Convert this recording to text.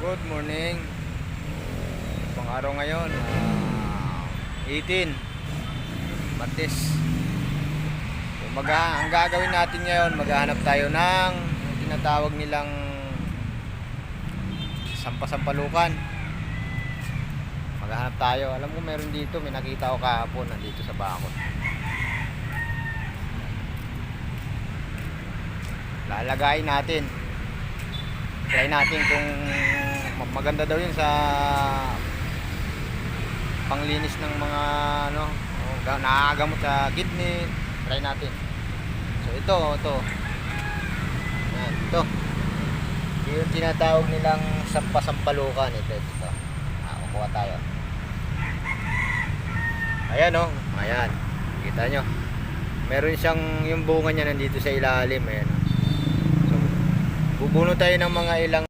Good morning. Pang araw ngayon, 18 Martes. So, ang gagawin natin ngayon, maghahanap tayo ng tinatawag nilang sampasampalukan. Maghahanap tayo. Alam ko meron dito, may nakita ko kahapon nandito sa bakod. Lalagayin natin. Try natin kung maganda daw yun sa panglinis ng mga nakagamot sa kidney. Try natin. So ito. Yan, ito. Yung tinatawag nilang sampasampalukan. Ito. Kukuha tayo. Ayan ayan. Kita nyo. Meron siyang, yung bunga niya nandito sa ilalim. Ayan. So, bubuno tayo ng mga ilang